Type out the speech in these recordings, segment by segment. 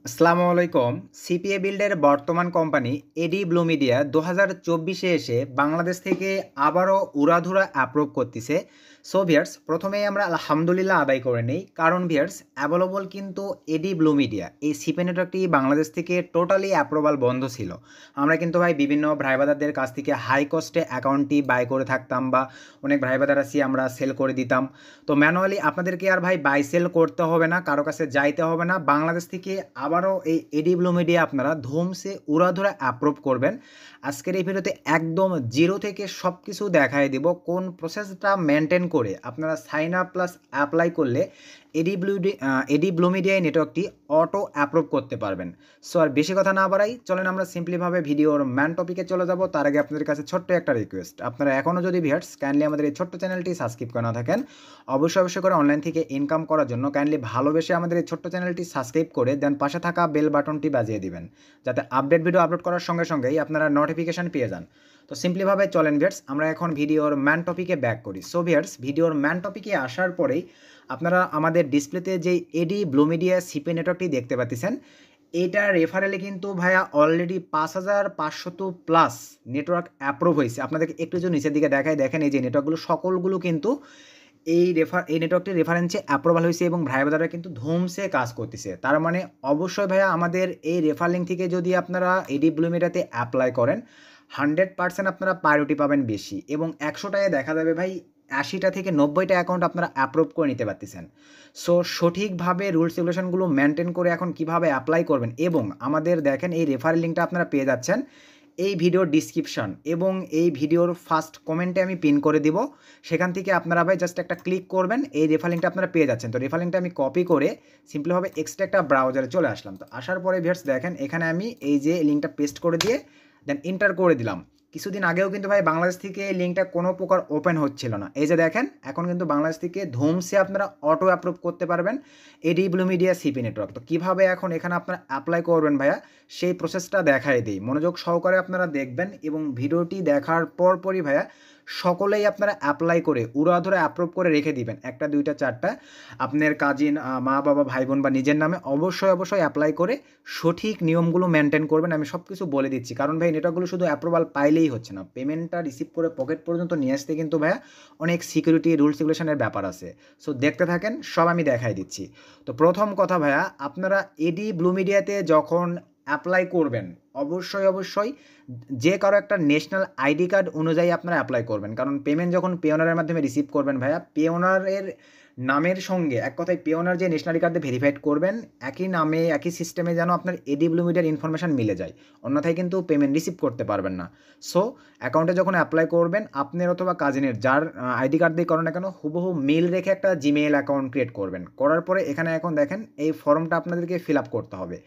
আসসালামু আলাইকুম। সিপিএ বিল্ডের বর্তমান কোম্পানি এডি ব্লু মিডিয়া 2024-এ এসে বাংলাদেশ থেকে আবারও উড়াধুরা অ্যাপ্রুভ করতেছে। সো ভিয়ার্স, প্রথমেই আমরা আলহামদুলিল্লাহ আদায় করে নেই, কারণ ভিয়ার্স অ্যাভেলেবল কিন্তু এডি ব্লু মিডিয়া এই সিপি নেটওয়ার্কটি বাংলাদেশ থেকে টোটালি অ্যাপ্রুভাল বন্ধ ছিল। আমরা কিন্তু ভাই বিভিন্ন ভাইবাদারদের কাছ থেকে হাই কস্টে অ্যাকাউন্টটি বাই করে থাকতাম, বা অনেক ভাইবাদার আছি আমরা সেল করে দিতাম। তো ম্যানুয়ালি আপনাদেরকে আর ভাই বাই সেল করতে হবে না, কারো কাছে যাইতে হবে না। বাংলাদেশ থেকে আবারও এই এডি ব্লু মিডিয়া আপনারা ধুমসে উড়াধুরা অ্যাপ্রুভ করবেন। আজকের এই ভিডিওতে একদম জিরো থেকে সব কিছু দেখাই দেব, কোন প্রসেসটা মেনটেন করে আপনারা সাইন আপ প্লাস অ্যাপ্লাই করলে এডি ব্লু মিডিয়া নেটওয়ার্কটি অটো অ্যাপ্রুভ করতে পারবেন। সো আর বেশি কথা না বাড়াই, চলেন আমরা সিম্পলিভাবে ভিডিওর ম্যান টপিকে চলে যাব। তার আগে আপনাদের কাছে ছোট্ট একটা রিকোয়েস্ট, আপনারা এখনও যদি ভিউয়ার্স কাইন্ডলি আমাদের এই ছোট্ট চ্যানেলটি সাবস্ক্রাইব করে না থাকেন, অবশ্যই করে অনলাইন থেকে ইনকাম করার জন্য কাইন্ডলি ভালোবেসে আমাদের এই ছোট্ট চ্যানেলটি সাবস্ক্রাইব করে দেন পাশে থাকা বেল বাটনটি বাজিয়ে দিবেন, যাতে আপডেট ভিডিও আপলোড করার সঙ্গে সঙ্গেই আপনারা নোটিফিকেশান পেয়ে যান। তো সিম্পলিভাবে চলেন ভিউয়ার্স, আমরা এখন ভিডিওর ম্যান টপিকে ব্যাক করি। সো ভিউয়ার্স, ভিডিওর ম্যান টপিকে আসার পরেই আপনারা আমাদের ডিসপ্লেতে যে এডি ব্লু মিডিয়া সিপি নেটওয়ার্কটি দেখতে পাচ্ছেন, এইটা রেফারেলে কিন্তু ভাইয়া অলরেডি 5500 প্লাস নেটওয়ার্ক অ্যাপ্রুভ হয়েছে। আপনাদেরকে একটু যদি নিচের দিকে দেখায়, দেখেন এই যে নেটওয়ার্কগুলো সকলগুলো কিন্তু এই নেটওয়ার্কটির রেফারেন্সে অ্যাপ্রুভাল হয়েছে এবং ভাইবাদাররা কিন্তু ধুমসে কাজ করতেছে। তার মানে অবশ্যই ভাইয়া আমাদের এই রেফার লিঙ্ক থেকে যদি আপনারা এডি ব্লু মিডিয়াতে অ্যাপ্লাই করেন, 100% আপনারা প্রায়োরিটি পাবেন বেশি, এবং 100টায় দেখা যাবে ভাই 80টা থেকে 90টা অ্যাকাউন্ট আপনারা অ্যাপ্রুভ করে নিতে পারতেছেন। সো সঠিকভাবে রুলস রেগুলেশনগুলো মেনটেন করে এখন কিভাবে অ্যাপ্লাই করবেন, এবং আমাদের দেখেন এই রেফারেল লিঙ্কটা আপনারা পেয়ে যাচ্ছেন এই ভিডিওর ডিসক্রিপশন এবং এই ভিডিওর ফার্স্ট কমেন্টে আমি পিন করে দিব। সেখান থেকে আপনারা ভাই জাস্ট একটা ক্লিক করবেন, এই রেফার লিঙ্কটা আপনারা পেয়ে যাচ্ছেন। তো রেফার লিঙ্কটা আমি কপি করে সিম্পলিভাবে এক্সট্রা একটা ব্রাউজারে চলে আসলাম। তো আসার পরে ভিউয়ার্স দেখেন এখানে আমি এই যে লিঙ্কটা পেস্ট করে দিয়ে দেন এন্টার করে দিলাম। কিছুদিন আগেও কিন্তু ভাই বাংলাদেশ থেকে এই লিঙ্কটা কোনো প্রকার ওপেন হচ্ছিল না। এই যে দেখেন এখন কিন্তু বাংলাদেশ থেকে ধুমসে আপনারা অটো অ্যাপ্রুভ করতে পারবেন এডি ব্লু মিডিয়া সিপি নেটওয়ার্ক। তো কীভাবে এখন এখানে আপনারা অ্যাপ্লাই করবেন ভাইয়া, সেই প্রসেসটা দেখাই দিই, মনোযোগ সহকারে আপনারা দেখবেন, এবং ভিডিওটি দেখার পরপরই ভাইয়া সকলেই আপনারা অ্যাপ্লাই করে উড়াধুরা অ্যাপ্রুভ করে রেখে দিবেন, একটা দুইটা চারটা আপনার কাজিন, মা বাবা, ভাই বোন বা নিজের নামে অবশ্যই অ্যাপ্লাই করে সঠিক নিয়মগুলো মেনটেন করবেন। আমি সব কিছু বলে দিচ্ছি, কারণ ভাই নেটওয়ার্কগুলো শুধু অ্যাপ্রুভাল পাইলেই হচ্ছে না, পেমেন্টটা রিসিভ করে পকেট পর্যন্ত নিয়ে আসতে কিন্তু ভাইয়া অনেক সিকিউরিটি রুলস রেগুলেশনের ব্যাপার আছে। সো দেখতে থাকেন, সব আমি দেখাই দিচ্ছি। তো প্রথম কথা ভাইয়া, আপনারা এডি ব্লু মিডিয়াতে যখন অ্যাপ্লাই করবেন অবশ্যই যে কারো একটা ন্যাশনাল আইডি কার্ড অনুযায়ী আপনারা অ্যাপ্লাই করবেন, কারণ পেমেন্ট যখন পেওনারের মাধ্যমে রিসিভ করবেন ভাইয়া, পেওনারের নামের সঙ্গে এক কথায় পেওনার যে ন্যাশনাল আইডি কার্ডে ভেরিফাইড করবেন একই নামে একই সিস্টেমে যেন আপনার এডি ব্লু মিডিয়ার ইনফরমেশান মিলে যায়, অন্যথায় কিন্তু পেমেন্ট রিসিভ করতে পারবেন না। সো অ্যাকাউন্টে যখন অ্যাপ্লাই করবেন, আপনার অথবা কাজিনের যার আইডি কার্ড দিয়ে করেন না কেন, হুবহু মেল রেখে একটা জিমেইল অ্যাকাউন্ট ক্রিয়েট করবেন। করার পরে এখানে এখন দেখেন এই ফর্মটা আপনাদেরকে ফিল আপ করতে হবে।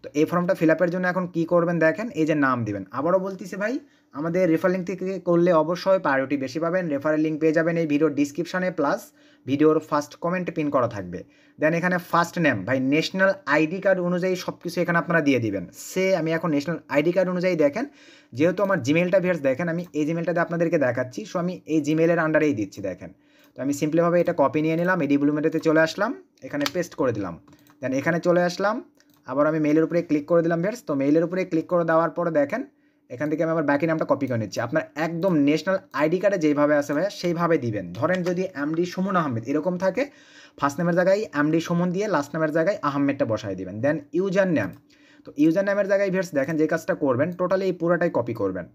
তো এই ফর্মটা ফিল আপের জন্য এখন কী করবেন দেখেন, এই যে নাম দিবেন। আবারও বলতেছি ভাই, আমাদের রেফার লিঙ্ক থেকে করলে অবশ্যই প্রায়োরিটি বেশি পাবেন। রেফারেল লিঙ্ক পেয়ে যাবেন এই ভিডিওর ডিসক্রিপশানে, প্লাস ভিডিওর ফার্স্ট কমেন্টে পিন করা থাকবে। দেন এখানে ফার্স্ট নেম ভাই ন্যাশনাল আইডি কার্ড অনুযায়ী সব কিছু এখানে আপনারা দিয়ে দিবেন। আমি এখন ন্যাশনাল আইডি কার্ড অনুযায়ী দেখেন, যেহেতু আমার জিমেলটা ভিউয়ার্স দেখেন আমি এই জিমেলটাতে আপনাদেরকে দেখাচ্ছি, সো আমি এই জিমেলের আন্ডারেই দিচ্ছি দেখেন। তো আমি সিম্পলিভাবে এটা কপি নিয়ে নিলাম, এডি ব্লু মিডিয়াতে চলে আসলাম, এখানে পেস্ট করে দিলাম। দেন এখানে চলে আসলাম, আবার আমি মেইলের উপরে ক্লিক করে দিলাম ভিউয়ার্স। তো মেইলের উপরে ক্লিক করে দেওয়ার পরে দেখেন এখান থেকে আমি আবার বাকি নামটা কপি করে নিচ্ছি। আপনার একদম ন্যাশনাল আইডি কার্ডে যেইভাবে আছে ভাইয়া সেইভাবে দিবেন। ধরেন যদি এমডি সুমন আহমেদ এরকম থাকে, ফার্স্ট নামের জায়গায় এমডি সুমন দিয়ে লাস্ট নামের জায়গায় আহমেদটা বসাই দিবেন। দেন ইউজার নেম, তো ইউজার নেমের জায়গায় ভিউয়ার্স দেখেন যে কাজটা করবেন টোটালি এই পুরোটাই কপি করবেন।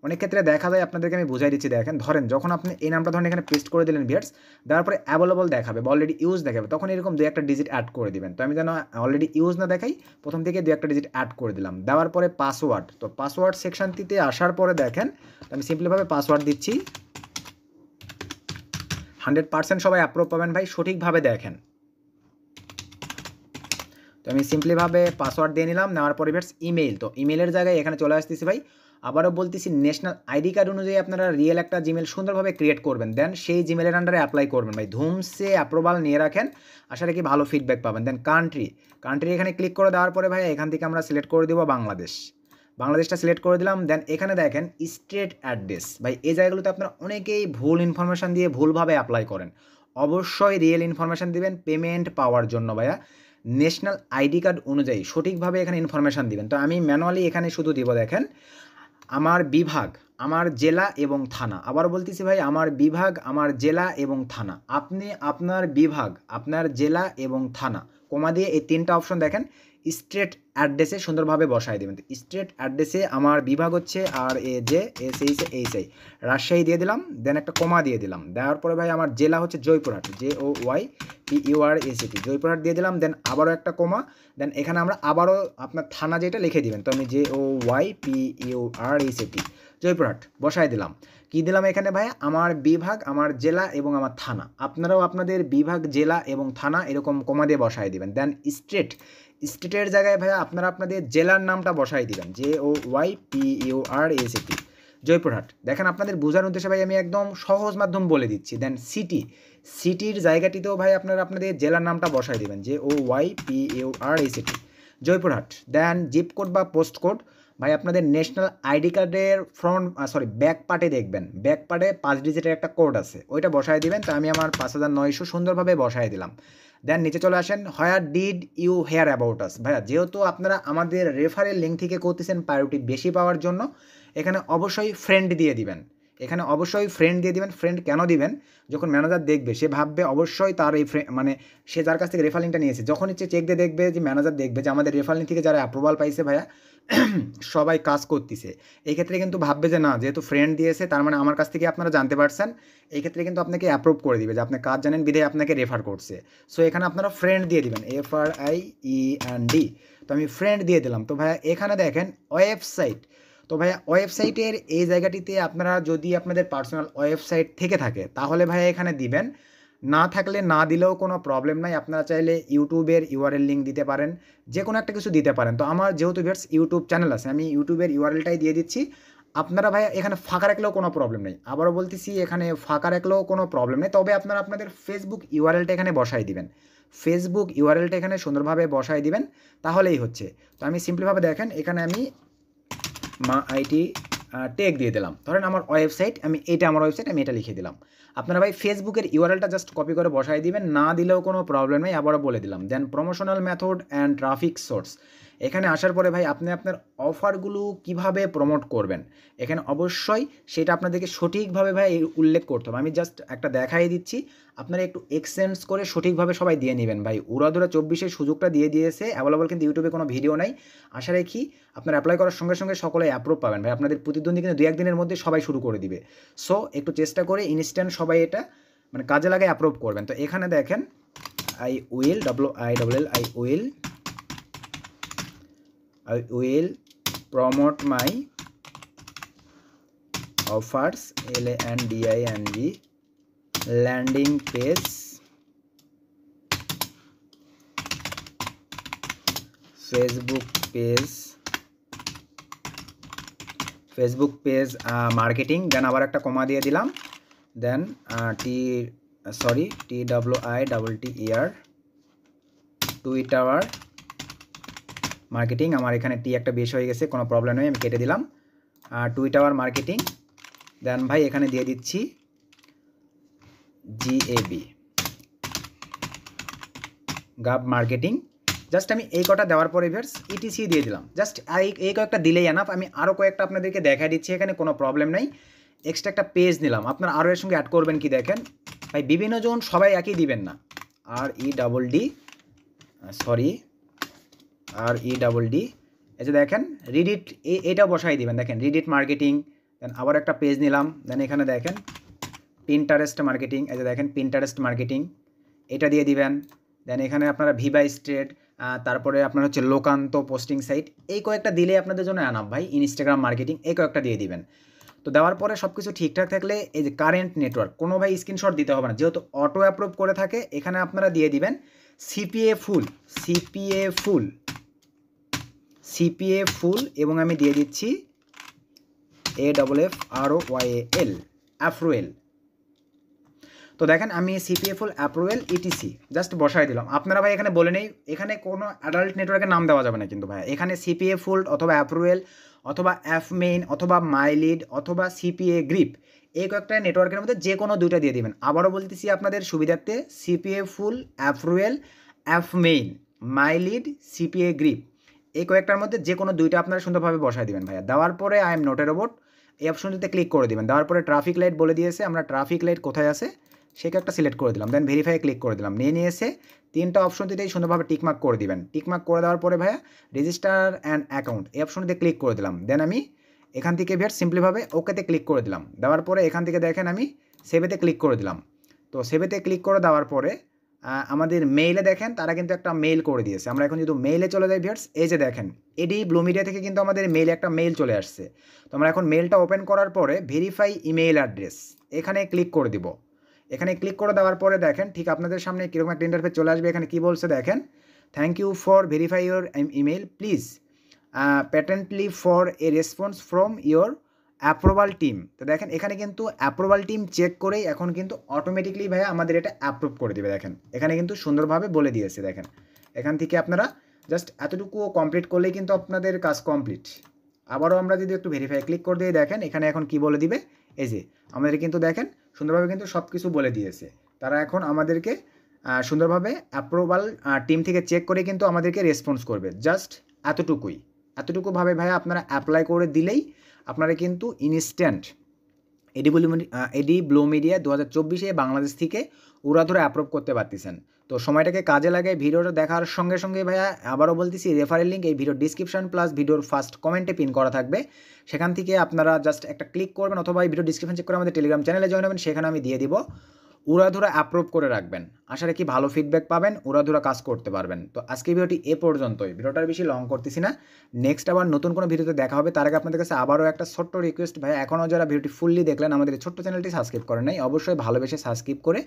অনেক ক্ষেত্রে দেখা যায়, আপনাদেরকে আমি বুঝাই দিচ্ছি দেখেন, ধরেন যখন আপনি এই নামটা ধরেন এখানে পেস্ট করে দিলেন ভিউয়ার্স, দেওয়ার পরে অ্যাভেলেবল দেখাবে বা অলরেডি ইউজ দেখাবে, তখন এরকম দু একটা ডিজিট অ্যাড করে দিবেন। তো আমি যেন অলরেডি ইউজ না দেখাই, প্রথম থেকে দু একটা ডিজিট অ্যাড করে দিলাম। দেওয়ার পরে পাসওয়ার্ড, তো পাসওয়ার্ড সেকশনটিতে আসার পরে দেখেন আমি সিম্পলিভাবে পাসওয়ার্ড দিচ্ছি। 100% সবাই অ্যাপ্রুভ পাবেন ভাই, সঠিকভাবে দেখেন। তো আমি সিম্পলিভাবে পাসওয়ার্ড দিয়ে নিলাম। নেওয়ার পরে ভিউয়ার্স ইমেইল, তো ইমেইলের জায়গায় এখানে চলে আসতেছি ভাই। আবারও বলতেছি ন্যাশনাল আইডি কার্ড অনুযায়ী আপনারা রিয়েল একটা জিমেল সুন্দরভাবে ক্রিয়েট করবেন, দেন সেই জিমেলের আন্ডারে অ্যাপ্লাই করবেন ভাই। ধুমসে অ্যাপ্রুভাল নিয়ে রাখেন, আশা রাখি ভালো ফিডব্যাক পাবেন। দেন কান্ট্রি এখানে ক্লিক করে দেওয়ার পরে ভাই এখান থেকে আমরা সিলেক্ট করে দেবো বাংলাদেশটা সিলেক্ট করে দিলাম। দেন এখানে দেখেন স্ট্রেট অ্যাড্রেস, ভাই এই জায়গাগুলোতে আপনারা অনেকেই ভুল ইনফরমেশান দিয়ে ভুলভাবে অ্যাপ্লাই করেন, অবশ্যই রিয়েল ইনফরমেশান দিবেন পেমেন্ট পাওয়ার জন্য ভাইয়া। ন্যাশনাল আইডি কার্ড অনুযায়ী সঠিকভাবে এখানে ইনফরমেশান দিবেন। তো আমি ম্যানুয়ালি এখানে শুধু দিব, দেখেন আমার বিভাগ, আমার জেলা এবং থানা। আবার বলতেছি ভাই, আমার বিভাগ, আমার জেলা এবং থানা। আপনি আপনার বিভাগ, আপনার জেলা এবং থানা কমা দিয়ে এই 3টা অপশন দেখেন স্ট্রেট অ্যাড্রেসে সুন্দরভাবে বসায় দেবেন। তো স্ট্রেট অ্যাড্রেসে আমার বিভাগ হচ্ছে RAJ রাজশাহী দিয়ে দিলাম, দেন একটা কমা দিয়ে দিলাম। দেওয়ার পরে ভাই আমার জেলা হচ্ছে জয়পুরহাট, JOYPURACT জয়পুরহাট দিয়ে দিলাম, দেন আবারও একটা কমা, দেন এখানে আমরা আবারও আপনার থানা যেটা লিখে দিবেন। তো আমি JOYPURACT জয়পুরহাট বসায় দিলাম। কি দিলাম এখানে ভাই, আমার বিভাগ, আমার জেলা এবং আমার থানা। আপনারাও আপনাদের বিভাগ, জেলা এবং থানা এরকম কমা দিয়ে বসায় দিবেন। দেন স্টেটের জায়গায় ভাইয়া আপনারা আপনাদের জেলার নামটা বসাই দিবেন, JOYPURACT জয়পুরহাট। দেখেন আপনাদের বোঝার উদ্দেশ্যে ভাই আমি একদম সহজ মাধ্যম বলে দিচ্ছি। দেন সিটির জায়গাটিতেও ভাই আপনারা আপনাদের জেলার নামটা বসাই দিবেন, JOYPURACT জয়পুরহাট। দেন জিপ কোড বা পোস্ট কোড ভাই আপনাদের ন্যাশনাল আইডি কার্ডের ব্যাক পার্টে দেখবেন, ব্যাক পার্টে 5 ডিজিটের একটা কোড আছে, ওইটা বসায় দিবেন। তো আমি আমার 5900 সুন্দরভাবে বসায় দিলাম। দেন নিচে চলে আসেন, where did you hear about us. ভাইয়া যেহেতু আপনারা আমাদের রেফারেল লিঙ্ক থেকে করতেছেন প্রায়োরিটি বেশি পাওয়ার জন্য, এখানে অবশ্যই ফ্রেন্ড দিয়ে দিবেন। এখানে অবশ্যই ফ্রেন্ড দিয়ে দিবেন। ফ্রেন্ড কেন দিবেন, যখন ম্যানেজার দেখবে সে ভাববে অবশ্যই তার এই মানে সে যার কাছ থেকে রেফার লিঙ্কটা নিয়েছে, যখন ইচ্ছে চেক দিয়ে দেখবে যে ম্যানেজার দেখবে যে আমাদের রেফার লিঙ্ক থেকে যারা অ্যাপ্রুভাল পাইছে ভাইয়া সবাই কাজ করতেছে, এই ক্ষেত্রে কিন্তু ভাববে যে না, যেহেতু ফ্রেন্ড দিয়েছে তার মানে আমার কাছ থেকে আপনারা জানতে পারছেন, এই ক্ষেত্রে কিন্তু আপনাকে অ্যাপ্রুভ করে দিবে যে আপনি কাজ জানেন বিধায় আপনাকে রেফার করছে। সো এখানে আপনারা ফ্রেন্ড দিয়ে দিবেন, FRIEND। তো আমি ফ্রেন্ড দিয়ে দিলাম। তো ভাইয়া এখানে দেখেন ওয়েবসাইট। তো ভাইয়া ওয়েবসাইটের এই জায়গাটিতে আপনারা যদি আপনাদের পার্সোনাল ওয়েবসাইট থেকে থাকে তাহলে ভাইয়া এখানে দিবেন, না থাকলে না দিলেও কোনো প্রবলেম নাই। আপনারা চাইলে ইউটিউবের URL লিঙ্ক দিতে পারেন, যে কোনো একটা কিছু দিতে পারেন। তো আমার যেহেতু ভিউয়ার্স ইউটিউব চ্যানেল আছে, আমি ইউটিউবের URLটাই দিয়ে দিচ্ছি। আপনারা ভাই এখানে ফাঁকা রাখলেও কোনো প্রবলেম নেই, আবারও বলতেছি এখানে ফাঁকা রাখলেও কোনো প্রবলেম নেই। তবে আপনারা আপনাদের ফেসবুক URLটা এখানে বসাই দিবেন, ফেসবুক URLটা এখানে সুন্দরভাবে বসাই দিবেন, তাহলেই হচ্ছে। তো আমি সিম্পলিভাবে দেখেন এখানে আমি IT টেক দিয়ে দিলাম। ধরেন আমার ওয়েবসাইট, আমার ওয়েবসাইট, আমি এটা লিখে দিলাম। আপনারা ভাই ফেসবুকের URLটা জাস্ট কপি করে বসাই দিবেন, না দিলেও কোনো প্রবলেম নেই, আবারও বলে দিলাম। Then promotional method and traffic source, এখানে আসার পরে ভাই আপনি আপনার অফারগুলো কিভাবে প্রমোট করবেন, এখানে অবশ্যই সেটা আপনাদেরকে সঠিকভাবে ভাই উল্লেখ করতে হবে। আমি জাস্ট একটা দেখাই দিচ্ছি, আপনারা একটু এক্সচেঞ্জ করে সঠিকভাবে সবাই দিয়ে নেবেন। ভাই উড়াধুরা 24-এর সুযোগটা দিয়ে দিয়েছে, অ্যাভেলেবল কিন্তু ইউটিউবে কোনো ভিডিও নাই। আশা রাখি আপনারা অ্যাপ্লাই করার সঙ্গে সঙ্গে সকলে অ্যাপ্রুভ পাবেন। ভাই আপনাদের প্রতিদ্বন্দ্বী কিন্তু 2-1 দিনের মধ্যে সবাই শুরু করে দিবে। সো একটু চেষ্টা করে ইনস্ট্যান্ট সবাই এটা মানে কাজে লাগে অ্যাপ্রুভ করবেন। তো এখানে দেখেন I will promote my offers LANDING landing page Facebook page marketing. Then আবার একটা কমা দিয়ে দিলাম। Then TWITTER Twitter marketing. আমার এখানে একটা বেশি হয়ে গেছে, কোনো প্রবলেম নেই, আমি কেটে দিলাম। Twitter marketing. দেন ভাই এখানে দিয়ে দিচ্ছি গাব মার্কেটিং। জাস্ট আমি এই কটা দেওয়ার পরে ভিউয়ার্স ETC দিয়ে দিলাম। জাস্ট এই কয়েকটা দিলেই এনাফ। আমি আরও কয়েকটা আপনাদেরকে দেখা দিচ্ছি, এখানে কোনো প্রবলেম নাই। এক্সট্রা একটা পেজ নিলাম, আপনারা আরও এর সঙ্গে অ্যাড করবেন কি দেখেন ভাই, বিভিন্ন জন সবাই একই দিবেন না। REDD এই যে দেখেন রিডিট, এইটাও বসাই দিবেন। দেখেন রিডিট মার্কেটিং। দেন আবার একটা পেজ নিলাম। দেন এখানে দেখেন পিন্টারেস্ট মার্কেটিং, এই যে দেখেন পিন্টারেস্ট মার্কেটিং, এটা দিয়ে দিবেন। দেন এখানে আপনারা ভিভা স্ট্রেট, তারপরে আপনার হচ্ছে লোকান্ত পোস্টিং সাইট, এই কয়েকটা দিলে আপনাদের জন্য আনাপ ভাই। ইনস্টাগ্রাম মার্কেটিং, এই কয়েকটা দিয়ে দিবেন। তো দেওয়ার পরে সব কিছু ঠিকঠাক থাকলে এই যে কারেন্ট নেটওয়ার্ক, কোনো ভাই স্ক্রিনশট দিতে হবে না, যেহেতু অটো অ্যাপ্রুভ করে থাকে। এখানে আপনারা দিয়ে দিবেন CPA ফুল এবং আমি দিয়ে দিচ্ছি AFFROYAL অ্যাপ্রুয়েল। তো দেখেন আমি CPA ফুল অ্যাপ্রুয়েল ETC জাস্ট বসাই দিলাম। আপনারা ভাই এখানে বলে নেই, এখানে কোনো অ্যাডাল্ট নেটওয়ার্কের নাম দেওয়া যাবে না কিন্তু ভাই। এখানে CPA ফুল অথবা অ্যাপ্রুয়েল অথবা FMain অথবা মাইলিড অথবা CPA গ্রিপ, এই কয়েকটা নেটওয়ার্কের মধ্যে যে কোনো দুইটা দিয়ে দিবেন। আবারও বলতেছি আপনাদের সুবিধার্থে CPA ফুল, অ্যাপ্রুয়েল, FMain মাই লিড, সিপিএ গ্রিপ, এই কয়েকটার মধ্যে যে কোনো দুইটা আপনারা সুন্দরভাবে বসায় দিবেন ভাইয়া। দেওয়ার পরে I am not a robot এই অপশনটিতে ক্লিক করে দিবেন। দেওয়ার পরে ট্রাফিক লাইট বলে দিয়েছে, আমরা ট্রাফিক লাইট কোথায় আছে সেটা একটা সিলেক্ট করে দিলাম, দেন ভেরিফাই ক্লিক করে দিলাম। নিয়ে এসে তিনটা অপশনটিতেই সুন্দরভাবে টিকমার্ক করে দিবেন। টিকমার্ক করে দেওয়ার পরে ভাইয়া রেজিস্টার অ্যান্ড অ্যাকাউন্ট এই অপশনটিতে ক্লিক করে দিলাম। দেন আমি এখান থেকে ভিউয়ার্স সিম্পলিভাবে ওকেতে ক্লিক করে দিলাম। দেওয়ার পরে এখান থেকে দেখেন আমি সেভেতে ক্লিক করে দিলাম। তো সেভেতে ক্লিক করে দেওয়ার পরে আমাদের মেইলে দেখেন তারা কিন্তু একটা মেইল করে দিয়েছে। আমরা এখন যদি মেইলে চলে যাই ভিউয়ার্স, এই যে দেখেন এডি ব্লু মিডিয়া থেকে কিন্তু আমাদের মেইলে একটা মেইল চলে আসছে। তো আমরা এখন মেইলটা ওপেন করার পরে ভেরিফাই ইমেইল অ্যাড্রেস এখানে ক্লিক করে দিব। এখানে ক্লিক করে দেওয়ার পরে দেখেন ঠিক আপনাদের সামনে কীরকম একটা ইন্টারফেস চলে আসবে। এখানে কী বলছে দেখেন, thank you for verify your email, please patiently for a response from your approval team. তো দেখেন এখানে কিন্তু অ্যাপ্রুভাল টিম চেক করেই এখন কিন্তু অটোমেটিকলি ভাইয়া আমাদের এটা অ্যাপ্রুভ করে দেবে। দেখেন এখানে কিন্তু সুন্দরভাবে বলে দিয়েছে। দেখেন এখান থেকে আপনারা জাস্ট এতটুকু কমপ্লিট করলেই কিন্তু আপনাদের কাজ কমপ্লিট। আবারও আমরা যদি একটু ভেরিফাই ক্লিক করে দিয়ে দেখেন এখানে এখন কি বলে দিবে, এই যে আমাদের কিন্তু দেখেন সুন্দরভাবে কিন্তু সব কিছু বলে দিয়েছে। তারা এখন আমাদেরকে সুন্দরভাবে অ্যাপ্রুভাল টিম থেকে চেক করে কিন্তু আমাদেরকে রেসপন্স করবে। জাস্ট এতটুকুভাবে ভাইয়া আপনারা অ্যাপ্লাই করে দিলেই আপনারা কিন্তু ইনস্ট্যান্ট এডি ব্লু মিডিয়া 2024 বাংলাদেশ থেকে উড়াধুরা অ্যাপ্রুভ করতে পারতেছেন। তো সময়টাকে কাজে লাগে। ভিডিওটা দেখার সঙ্গে সঙ্গে ভাইয়া আবারও বলতেছি, রেফারেল লিঙ্ক এই ভিডিওর ডিসক্রিপশন প্লাস ভিডিওর ফার্স্ট কমেন্টে পিন করা থাকবে, সেখান থেকে আপনারা জাস্ট একটা ক্লিক করবেন, অথবা এই ভিডিও ডিসক্রিপশন চেক করে আমাদের টেলিগ্রাম চ্যানেলে জয়েন হবেন, সেখানে আমি দিয়ে দিব। উড়াধুরা অ্যাপ্রুভ করে রাখবেন, আশা রাখি ভালো ফিডব্যাক পাবেন, উড়াধুরা কাজ করতে পারবেন। তো আজকে ভিডিওটি এ পর্যন্তই, ভিডিওটার বেশি লং করতেছি না। নেক্সট আবার নতুন কোনো ভিডিওতে দেখা হবে। তার আগে আপনাদের কাছে আবারও একটা ছোট্ট রিকোয়েস্ট ভাই, এখনও যারা ভিডিওটি ফুললি দেখলেন আমাদের এই ছোট্ট চ্যানেলটি সাবস্ক্রাইব করেন নাই, অবশ্যই ভালোবেসে সাবস্ক্রাইব করে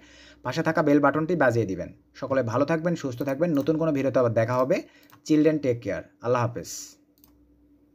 পাশে থাকা বেল বাটনটি বাজিয়ে দিবেন। সকলে ভালো থাকবেন, সুস্থ থাকবেন। নতুন কোনো ভিডিওতে আবার দেখা হবে। চিলড্রেন টেক কেয়ার, আল্লাহ হাফেজ।